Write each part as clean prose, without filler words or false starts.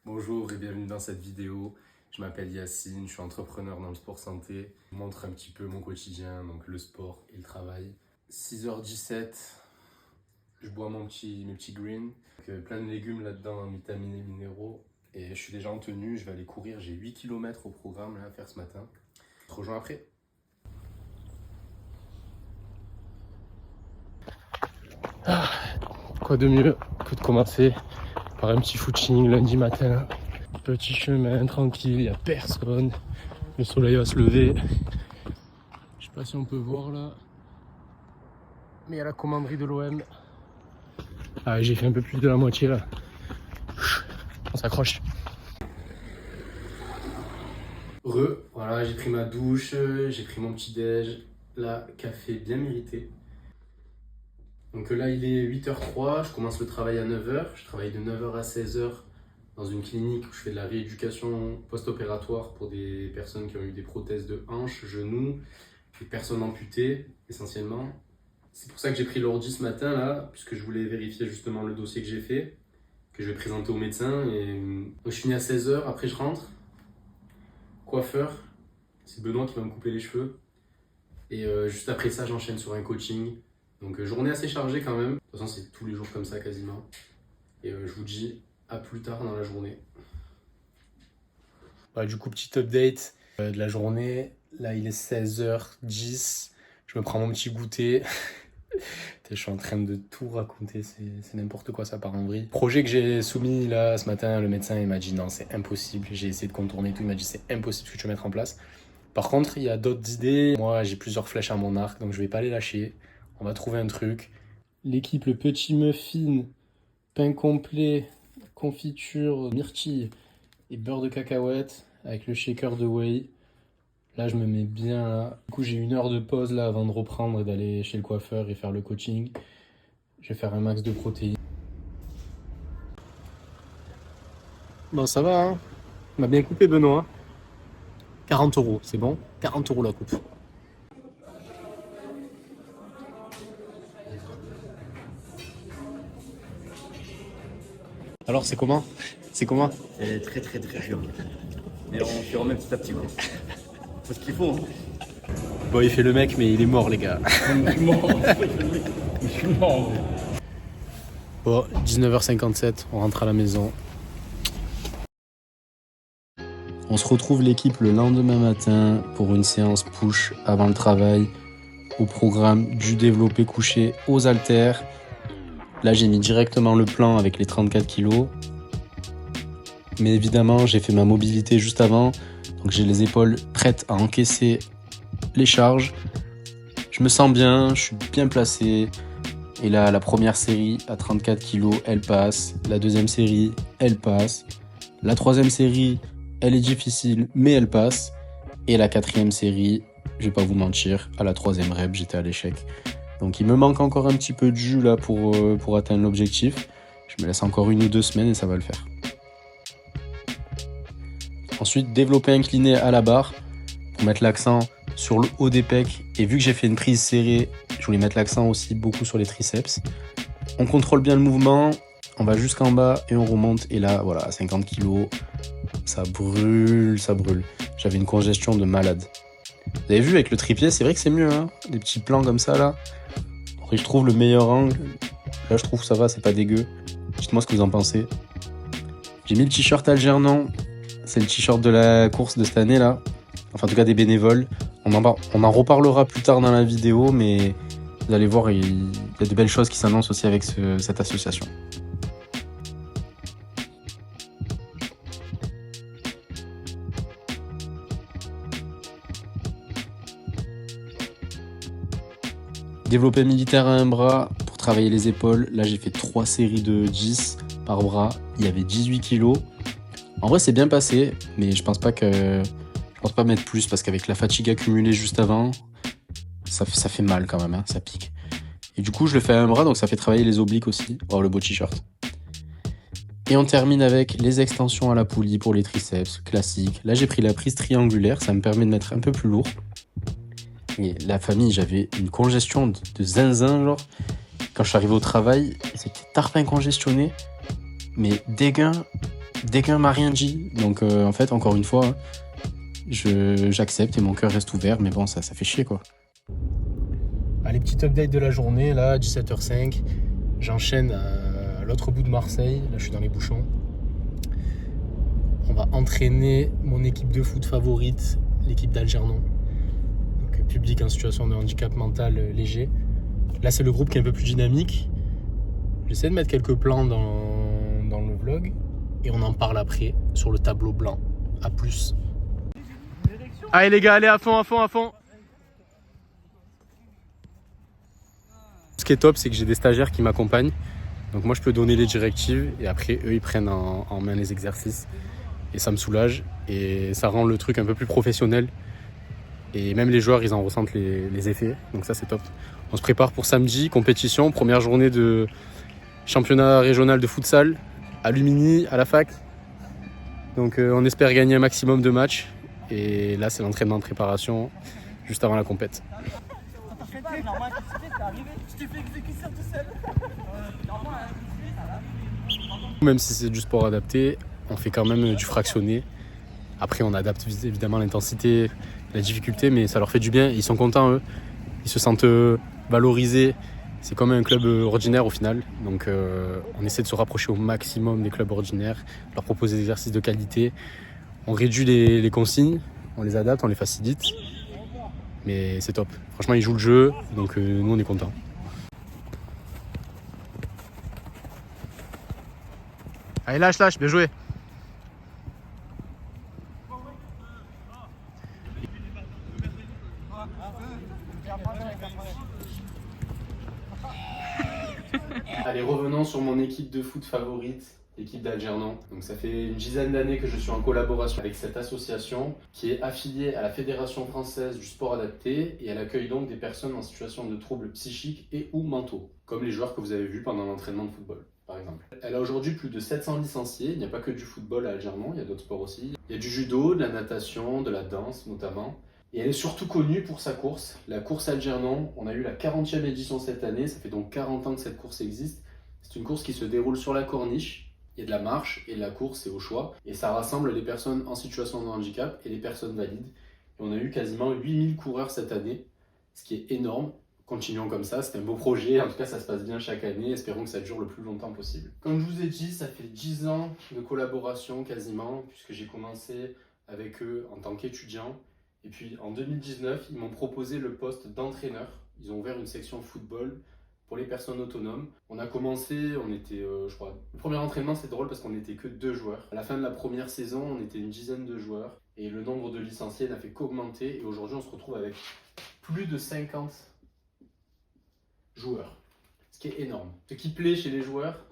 Bonjour et bienvenue dans cette vidéo. Je m'appelle Yacine, je suis entrepreneur dans le sport santé. Je vous montre un petit peu mon quotidien, donc le sport et le travail. 6h17, je bois mes petits greens. Plein de légumes là-dedans, vitamines et minéraux. Et je suis déjà en tenue, je vais aller courir. J'ai 8 km au programme là, à faire ce matin. Je te rejoins après. Quoi de mieux que de commencer par un petit footing lundi matin. Petit chemin tranquille, il n'y a personne. Le soleil va se lever. Je sais pas si on peut voir là. Mais il y a la commanderie de l'OM. Ah, j'ai fait un peu plus de la moitié là. On s'accroche. Voilà, j'ai pris ma douche, j'ai pris mon petit déj. Là, café bien mérité. Donc là, il est 8h03, je commence le travail à 9h. Je travaille de 9h à 16h dans une clinique où je fais de la rééducation post-opératoire pour des personnes qui ont eu des prothèses de hanches, genoux, des personnes amputées essentiellement. C'est pour ça que j'ai pris l'ordi ce matin là, puisque je voulais vérifier justement le dossier que j'ai fait, que je vais présenter au médecin. Donc, je finis à 16h, après je rentre. Coiffeur, c'est Benoît qui va me couper les cheveux. Et juste après ça, j'enchaîne sur un coaching. Donc journée assez chargée quand même. De toute façon, c'est tous les jours comme ça quasiment. Et je vous dis à plus tard dans la journée. Du coup, petit update de la journée. Là, il est 16h10. Je me prends mon petit goûter. Je suis en train de tout raconter, c'est n'importe quoi, ça part en vrille. Projet que j'ai soumis là ce matin, le médecin il m'a dit non, c'est impossible. J'ai essayé de contourner tout, il m'a dit c'est impossible ce que tu veux mettre en place. Par contre, il y a d'autres idées. Moi, j'ai plusieurs flèches à mon arc, donc je vais pas les lâcher. On va trouver un truc. L'équipe, le petit muffin, pain complet, confiture, myrtille et beurre de cacahuète avec le shaker de whey. Là, je me mets bien là. Du coup, j'ai 1 heure de pause là avant de reprendre et d'aller chez le coiffeur et faire le coaching. Je vais faire un max de protéines. Bon, ça va, hein. On m'a bien coupé, Benoît. 40€, c'est bon? 40€ la coupe. Alors, c'est comment? C'est comment? C'est très dur. Mais on s'y remet petit à petit. Faut ce qu'il faut. Hein. Bon, il fait le mec, mais il est mort, les gars. Je suis mort. Bon, 19h57, on rentre à la maison. On se retrouve l'équipe le lendemain matin pour une séance push avant le travail. Au programme du développé couché aux haltères. Là, j'ai mis directement le plan avec les 34 kilos. Mais évidemment, j'ai fait ma mobilité juste avant. Donc j'ai les épaules prêtes à encaisser les charges. Je me sens bien, je suis bien placé. Et là, la première série à 34 kg, elle passe. La deuxième série, elle passe. La troisième série, elle est difficile, mais elle passe. Et la quatrième série, je vais pas vous mentir, à la troisième rep, j'étais à l'échec. Donc il me manque encore un petit peu de jus là pour atteindre l'objectif. Je me laisse encore 1 ou 2 semaines et ça va le faire. Ensuite, développer incliné à la barre pour mettre l'accent sur le haut des pecs. Et vu que j'ai fait une prise serrée, je voulais mettre l'accent aussi beaucoup sur les triceps. On contrôle bien le mouvement, on va jusqu'en bas et on remonte. Et là, voilà, à 50 kg, ça brûle, ça brûle. J'avais une congestion de malade. Vous avez vu avec le tриpied, c'est vrai que c'est mieux, hein, des petits plans comme ça là. Après, je trouve le meilleur angle. Là, je trouve que ça va, c'est pas dégueu. Dites-moi ce que vous en pensez. J'ai mis le t-shirt Algernon. C'est le t-shirt de la course de cette année là. Enfin, en tout cas, des bénévoles. On en reparlera plus tard dans la vidéo, mais vous allez voir, il y a de belles choses qui s'annoncent aussi avec cette association. Développé militaire à un bras pour travailler les épaules. Là, j'ai fait 3 séries de 10 par bras. Il y avait 18 kilos. En vrai, c'est bien passé, mais je pense pas mettre plus parce qu'avec la fatigue accumulée juste avant, ça fait mal quand même, hein, ça pique. Et du coup, je le fais à un bras, donc ça fait travailler les obliques aussi. Oh, le beau t-shirt. Et on termine avec les extensions à la poulie pour les triceps, classique. Là, j'ai pris la prise triangulaire, ça me permet de mettre un peu plus lourd. Et la famille, j'avais une congestion de zinzin, genre. Quand je suis arrivé au travail, c'était tarpin congestionné, mais dégain Quelqu'un m'a rien dit. Donc en fait, encore une fois, j'accepte et mon cœur reste ouvert. Mais bon, ça fait chier quoi. Allez, petit update de la journée, là, 17h05. J'enchaîne à l'autre bout de Marseille. Là, je suis dans les bouchons. On va entraîner mon équipe de foot favorite, l'équipe d'Algernon. Donc, public en situation de handicap mental léger. Là, c'est le groupe qui est un peu plus dynamique. J'essaie de mettre quelques plans dans le vlog. Et on en parle après sur le tableau blanc. A plus. Allez les gars, allez à fond, à fond, à fond. Ce qui est top, c'est que j'ai des stagiaires qui m'accompagnent. Donc moi, je peux donner les directives et après, eux, ils prennent en main les exercices. Et ça me soulage et ça rend le truc un peu plus professionnel. Et même les joueurs, ils en ressentent les effets. Donc ça, c'est top. On se prépare pour samedi, compétition, première journée de championnat régional de futsal à Lumini, à la fac. Donc on espère gagner un maximum de matchs. Et là, c'est l'entraînement de préparation juste avant la compète. Même si c'est du sport adapté, on fait quand même du fractionné. Après, on adapte évidemment l'intensité, la difficulté, mais ça leur fait du bien. Ils sont contents, eux. Ils se sentent valorisés. C'est comme un club ordinaire au final. Donc, on essaie de se rapprocher au maximum des clubs ordinaires, leur proposer des exercices de qualité. On réduit les consignes, on les adapte, on les facilite. Mais c'est top. Franchement, ils jouent le jeu, donc nous, on est contents. Allez, lâche, bien joué. Allez, revenons sur mon équipe de foot favorite, l'équipe d'Algernon. Donc ça fait une dizaine d'années que je suis en collaboration avec cette association qui est affiliée à la Fédération française du sport adapté et elle accueille donc des personnes en situation de troubles psychiques et ou mentaux, comme les joueurs que vous avez vus pendant l'entraînement de football. Par exemple. Elle a aujourd'hui plus de 700 licenciés, il n'y a pas que du football à Algernon, il y a d'autres sports aussi. Il y a du judo, de la natation, de la danse notamment. Et elle est surtout connue pour sa course, la course Algernon. On a eu la 40e édition cette année, ça fait donc 40 ans que cette course existe. C'est une course qui se déroule sur la corniche, il y a de la marche et de la course, c'est au choix. Et ça rassemble les personnes en situation de handicap et les personnes valides. Et on a eu quasiment 8000 coureurs cette année, ce qui est énorme. Continuons comme ça, c'est un beau projet, en tout cas ça se passe bien chaque année, espérons que ça dure le plus longtemps possible. Comme je vous ai dit, ça fait 10 ans de collaboration quasiment, puisque j'ai commencé avec eux en tant qu'étudiant. Et puis en 2019, ils m'ont proposé le poste d'entraîneur. Ils ont ouvert une section football pour les personnes autonomes. On a commencé, on était, je crois, le premier entraînement c'est drôle parce qu'on n'était que 2 joueurs. À la fin de la première saison, on était une dizaine de joueurs et le nombre de licenciés n'a fait qu'augmenter. Et aujourd'hui, on se retrouve avec plus de 50 joueurs, ce qui est énorme. Ce qui plaît chez les joueurs,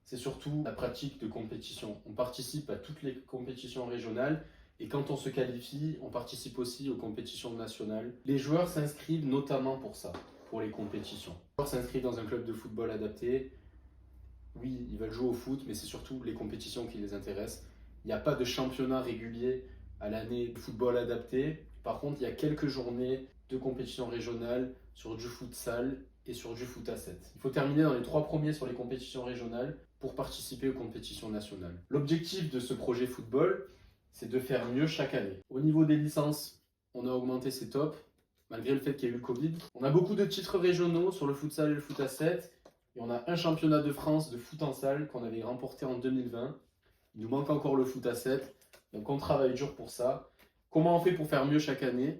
c'est surtout la pratique de compétition. On participe à toutes les compétitions régionales et quand on se qualifie, on participe aussi aux compétitions nationales. Les joueurs s'inscrivent notamment pour ça, pour les compétitions. Les joueurs s'inscrivent dans un club de football adapté. Oui, ils veulent jouer au foot, mais c'est surtout les compétitions qui les intéressent. Il n'y a pas de championnat régulier à l'année de football adapté. Par contre, il y a quelques journées de compétition régionale sur du futsal et sur du foot à 7. Il faut terminer dans les 3 premiers sur les compétitions régionales pour participer aux compétitions nationales. L'objectif de ce projet football, c'est de faire mieux chaque année. Au niveau des licences, on a augmenté, c'est top, malgré le fait qu'il y a eu le Covid. On a beaucoup de titres régionaux sur le futsal et le foot à 7. Et on a un championnat de France de foot en salle qu'on avait remporté en 2020. Il nous manque encore le foot à 7. Donc on travaille dur pour ça. Comment on fait pour faire mieux chaque année?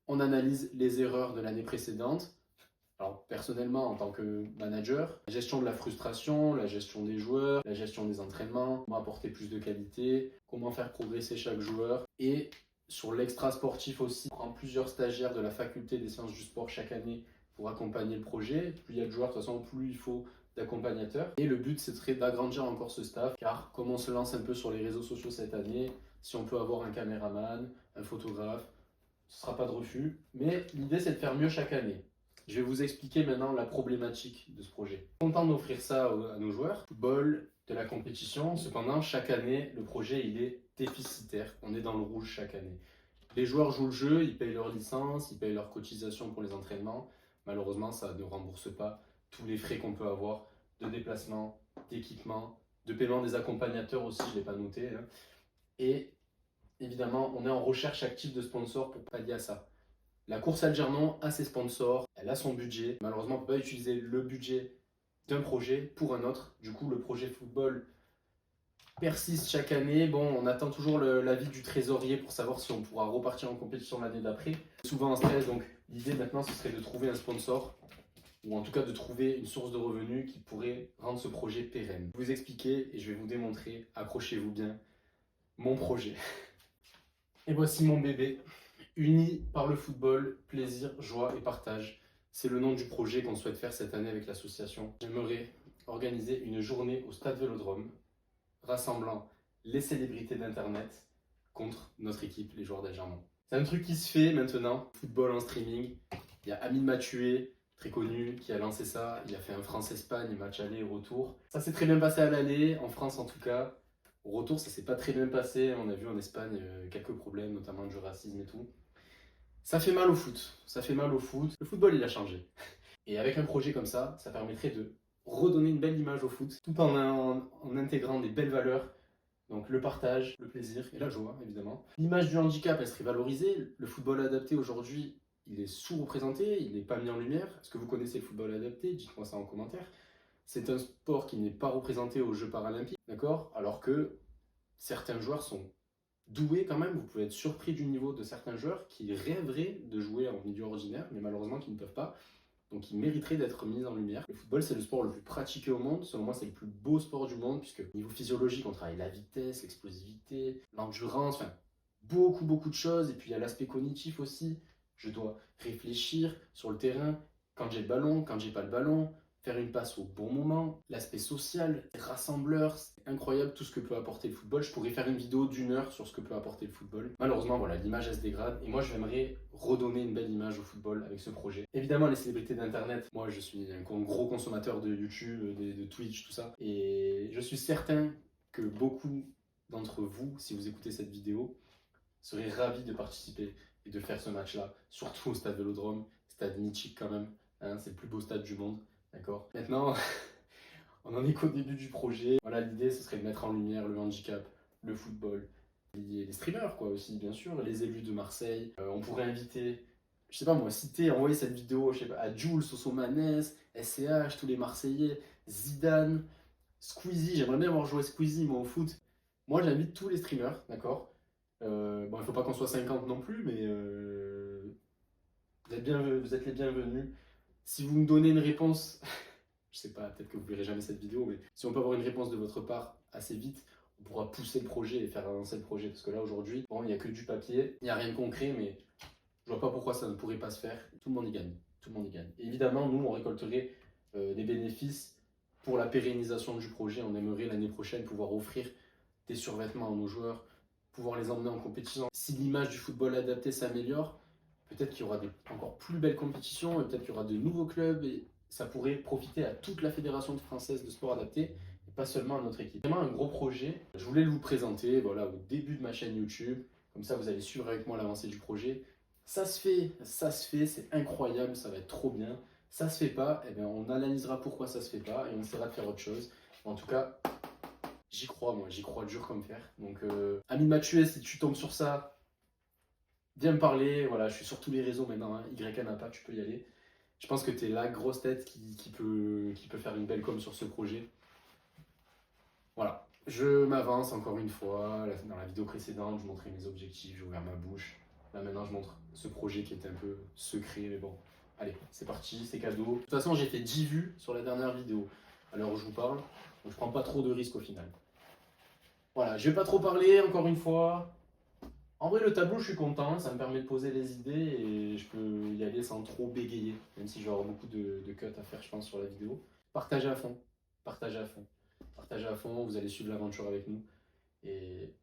On analyse les erreurs de l'année précédente. Alors personnellement, en tant que manager, la gestion de la frustration, la gestion des joueurs, la gestion des entraînements, comment apporter plus de qualité, comment faire progresser chaque joueur. Et sur l'extra sportif aussi, on prend plusieurs stagiaires de la faculté des sciences du sport chaque année pour accompagner le projet. Plus il y a de joueurs, de toute façon, plus il faut d'accompagnateurs. Et le but, c'est d'agrandir encore ce staff, car comme on se lance un peu sur les réseaux sociaux cette année, si on peut avoir un caméraman, un photographe, ce ne sera pas de refus. Mais l'idée, c'est de faire mieux chaque année. Je vais vous expliquer maintenant la problématique de ce projet. Content d'offrir ça à nos joueurs. Football, de la compétition. Cependant, chaque année, le projet il est déficitaire. On est dans le rouge chaque année. Les joueurs jouent le jeu, ils payent leur licence, ils payent leur cotisation pour les entraînements. Malheureusement, ça ne rembourse pas tous les frais qu'on peut avoir de déplacement, d'équipement, de paiement des accompagnateurs aussi, je ne l'ai pas noté. Hein. Et évidemment, on est en recherche active de sponsors pour pallier à ça. La course Algernon a ses sponsors, elle a son budget. Malheureusement, on ne peut pas utiliser le budget d'un projet pour un autre. Du coup, le projet football persiste chaque année. Bon, on attend toujours l'avis du trésorier pour savoir si on pourra repartir en compétition l'année d'après. Souvent en stress, donc l'idée maintenant, ce serait de trouver un sponsor ou en tout cas de trouver une source de revenus qui pourrait rendre ce projet pérenne. Je vais vous expliquer et je vais vous démontrer, accrochez-vous bien, mon projet. Et voici mon bébé, uni par le football, plaisir, joie et partage. C'est le nom du projet qu'on souhaite faire cette année avec l'association. J'aimerais organiser une journée au Stade Vélodrome rassemblant les célébrités d'Internet contre notre équipe, les joueurs d'Algernon. C'est un truc qui se fait maintenant, football en streaming. Il y a Amine Mathieu, très connu, qui a lancé ça. Il a fait un France-Espagne, match aller et retour. Ça s'est très bien passé à l'aller, en France en tout cas. Au retour, ça s'est pas très bien passé. On a vu en Espagne quelques problèmes, notamment du racisme et tout. Ça fait mal au foot. Ça fait mal au foot. Le football, il a changé. Et avec un projet comme ça permettrait de redonner une belle image au foot, tout en intégrant des belles valeurs. Donc le partage, le plaisir et la joie, évidemment. L'image du handicap, elle serait valorisée. Le football adapté aujourd'hui, il est sous-représenté, il n'est pas mis en lumière. Est-ce que vous connaissez le football adapté? Dites-moi ça en commentaire. C'est un sport qui n'est pas représenté aux Jeux paralympiques, d'accord? Alors que certains joueurs sont doués quand même. Vous pouvez être surpris du niveau de certains joueurs qui rêveraient de jouer en milieu ordinaire, mais malheureusement qui ne peuvent pas. Donc il mériterait d'être mis en lumière. Le football, c'est le sport le plus pratiqué au monde. Selon moi, c'est le plus beau sport du monde, puisque au niveau physiologique, on travaille la vitesse, l'explosivité, l'endurance, enfin beaucoup de choses. Et puis il y a l'aspect cognitif aussi. Je dois réfléchir sur le terrain, quand j'ai le ballon, quand j'ai pas le ballon, faire une passe au bon moment, l'aspect social, rassembleur, c'est incroyable tout ce que peut apporter le football. Je pourrais faire une vidéo d'1 heure sur ce que peut apporter le football. Malheureusement, voilà, l'image elle se dégrade et moi j'aimerais redonner une belle image au football avec ce projet. Évidemment, les célébrités d'internet, moi je suis un gros consommateur de YouTube, de Twitch, tout ça, et je suis certain que beaucoup d'entre vous, si vous écoutez cette vidéo, seraient ravis de participer et de faire ce match-là, surtout au stade Vélodrome, stade mythique quand même, hein, c'est le plus beau stade du monde. D'accord. Maintenant, on en est qu'au début du projet. Voilà, l'idée, ce serait de mettre en lumière le handicap, le football, les streamers, quoi, aussi, bien sûr, les élus de Marseille. On pourrait inviter, je sais pas moi, envoyer cette vidéo, je sais pas, à Jules, Sosomanes, SCH, tous les Marseillais, Zidane, Squeezie. J'aimerais bien avoir joué Squeezie, moi, au foot. Moi, j'invite tous les streamers, d'accord. Bon, il faut pas qu'on soit 50 non plus, mais vous êtes les bienvenus. Si vous me donnez une réponse, je sais pas, peut-être que vous verrez jamais cette vidéo, mais si on peut avoir une réponse de votre part assez vite, on pourra pousser le projet et faire avancer le projet. Parce que là, aujourd'hui, bon, il n'y a que du papier, il n'y a rien de concret, mais je vois pas pourquoi ça ne pourrait pas se faire. Tout le monde y gagne. Tout le monde y gagne. Et évidemment, nous, on récolterait des bénéfices pour la pérennisation du projet. On aimerait l'année prochaine pouvoir offrir des survêtements à nos joueurs, pouvoir les emmener en compétition. Si l'image du football adapté s'améliore, peut-être qu'il y aura des encore plus belles compétitions, et peut-être qu'il y aura de nouveaux clubs, et ça pourrait profiter à toute la fédération française de sport adapté, et pas seulement à notre équipe. Vraiment un gros projet. Je voulais le vous présenter voilà, au début de ma chaîne YouTube, comme ça vous allez suivre avec moi l'avancée du projet. Ça se fait, c'est incroyable, ça va être trop bien. Ça se fait pas, eh bien on analysera pourquoi ça se fait pas, et on essaiera de faire autre chose. En tout cas, j'y crois, moi, j'y crois dur comme fer. Donc, Amine Mathieu, si tu tombes sur ça, viens me parler, voilà, je suis sur tous les réseaux maintenant, hein. YN Apa, tu peux y aller. Je pense que tu es la grosse tête qui peut faire une belle com sur ce projet. Voilà, je m'avance encore une fois. Dans la vidéo précédente, je montrais mes objectifs, j'ai ouvert ma bouche. Là maintenant, je montre ce projet qui est un peu secret, mais bon. Allez, c'est parti, c'est cadeau. De toute façon, j'ai fait 10 vues sur la dernière vidéo, à l'heure où je vous parle. Donc je prends pas trop de risques au final. Voilà, je vais pas trop parler, encore une fois. En vrai, le tableau, je suis content, ça me permet de poser les idées et je peux y aller sans trop bégayer, même si je vais avoir beaucoup de cuts à faire, je pense, sur la vidéo. Partagez à fond, partagez à fond, partagez à fond, vous allez suivre l'aventure avec nous et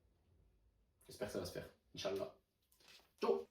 j'espère que ça va se faire, Inch'Allah. Ciao!